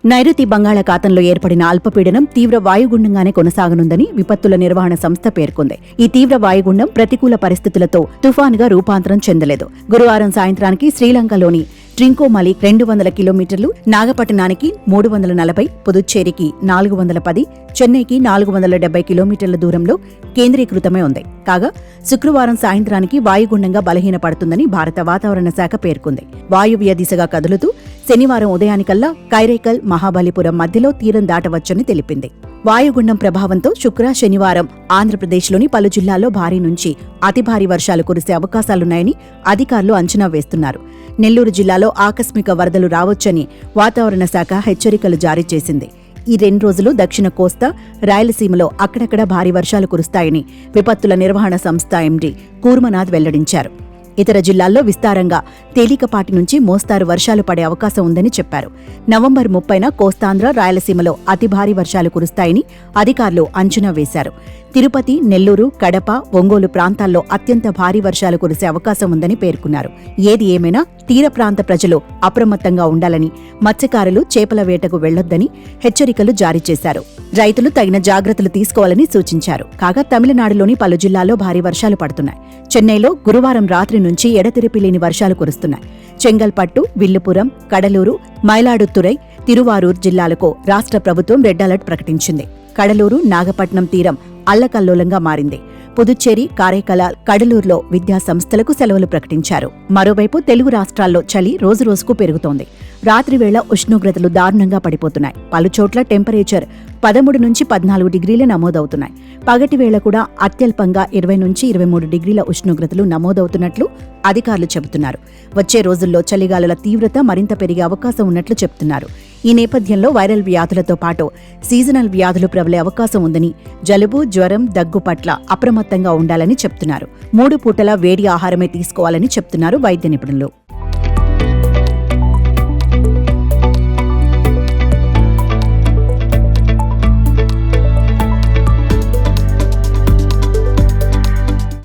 నైరుతి బంగాళాఖాతంలో ఏర్పడిన అల్పపీడనం తీవ్ర వాయుగుండంగానే కొనసాగనుందని విపత్తుల నిర్వహణ సంస్థ పేర్కొంది. ఈ తీవ్ర వాయుగుండం ప్రతికూల పరిస్థితులతో తుఫానుగా రూపాంతరం చెందలేదు. గురువారం సాయంత్రానికి శ్రీలంకలోని ట్రింకోమలి 200 కిలోమీటర్లు, నాగపట్టణానికి 340, పుదుచ్చేరికి 410, చెన్నైకి 470 కిలోమీటర్ల దూరంలో కేంద్రీకృతమై ఉంది. కాగా శుక్రవారం సాయంత్రానికి వాయుగుండంగా బలహీనపడుతుందని భారత వాతావరణ శాఖ పేర్కొంది. వాయువ్య దిశగా కదులుతూ శనివారం ఉదయానికల్లా కైరైకల్, మహాబలిపురం మధ్యలో తీరం దాటవచ్చని తెలిపింది. వాయుగుండం ప్రభావంతో శనివారం ఆంధ్రప్రదేశ్లోని పలు జిల్లాల్లో భారీ నుంచి అతి భారీ వర్షాలు కురిసే అవకాశాలున్నాయని అధికారులు అంచనా వేస్తున్నారు. నెల్లూరు జిల్లాలో ఆకస్మిక వరదలు రావచ్చని వాతావరణ శాఖ హెచ్చరికలు జారీ చేసింది. ఈ 2 రోజులు దక్షిణ కోస్తా, రాయలసీమలో అక్కడక్కడ భారీ వర్షాలు కురుస్తాయని విపత్తుల నిర్వహణ సంస్థ ఎండీ కూర్మనాథ్ వెల్లడించారు. ఇతర జిల్లాల్లో విస్తారంగా తేలికపాటి నుంచి మోస్తారు వర్షాలు పడే అవకాశం ఉందని చెప్పారు. నవంబర్ 30న కోస్తాంధ్ర, రాయలసీమలో అతి భారీ వర్షాలు కురుస్తాయని అధికారులు అంచనా వేశారు. తిరుపతి, నెల్లూరు, కడప, ఒంగోలు ప్రాంతాల్లో అత్యంత భారీ వర్షాలు కురిసే అవకాశం ఉందని పేర్కొన్నారు. ఏది ఏమైనా తీర ప్రాంత ప్రజలు అప్రమత్తంగా ఉండాలని, మత్స్యకారులు చేపల వేటకు వెళ్లొద్దని హెచ్చరికలు జారీ చేశారు. రైతులు తగిన జాగ్రత్తలు తీసుకోవాలని సూచించారు. కాగా తమిళనాడులోని పలు జిల్లాల్లో భారీ వర్షాలు పడుతున్నాయి. చెన్నైలో గురువారం రాత్రి నుంచి ఎడతెరిపి లేని వర్షాలు కురుస్తున్నాయి. చెంగల్పట్టు, విల్లుపురం, కడలూరు, మైలాడుతురై, తిరువారూర్ జిల్లాలకు రాష్ట్ర ప్రభుత్వం రెడ్ అలర్ట్ ప్రకటించింది. కడలూరు, నాగపట్నం తీరం అల్లకల్లోలంగా మారింది. పుదుచ్చేరి, కారైకల, కడలూరులో విద్యా సంస్థలకు సెలవులు ప్రకటించారు. మరోవైపు తెలుగు రాష్ట్రాల్లో చలి రోజురోజుకు పెరుగుతోంది. రాత్రివేళ ఉష్ణోగ్రతలు దారుణంగా పడిపోతున్నాయి. పలుచోట్ల టెంపరేచర్ 13 నుంచి 14 డిగ్రీలు నమోదవుతున్నాయి. పగటి వేళ కూడా అత్యల్పంగా 20 నుంచి 23 డిగ్రీల ఉష్ణోగ్రతలు నమోదవుతున్నట్లు అధికారులు చెబుతున్నారు. వచ్చే రోజుల్లో చలిగాలుల తీవ్రత మరింత పెరిగే అవకాశం ఉన్నట్లు చెబుతున్నారు. ఈ నేపథ్యంలో వైరల్ వ్యాధులతో పాటు సీజనల్ వ్యాధులు ప్రబలే అవకాశం ఉందని, జలుబు, జ్వరం, దగ్గు పట్ల అప్రమత్తంగా ఉండాలని చెప్తున్నారు. 3 పూటలా వేడి ఆహారమే తీసుకోవాలని చెప్తున్నారు వైద్య నిపుణులు.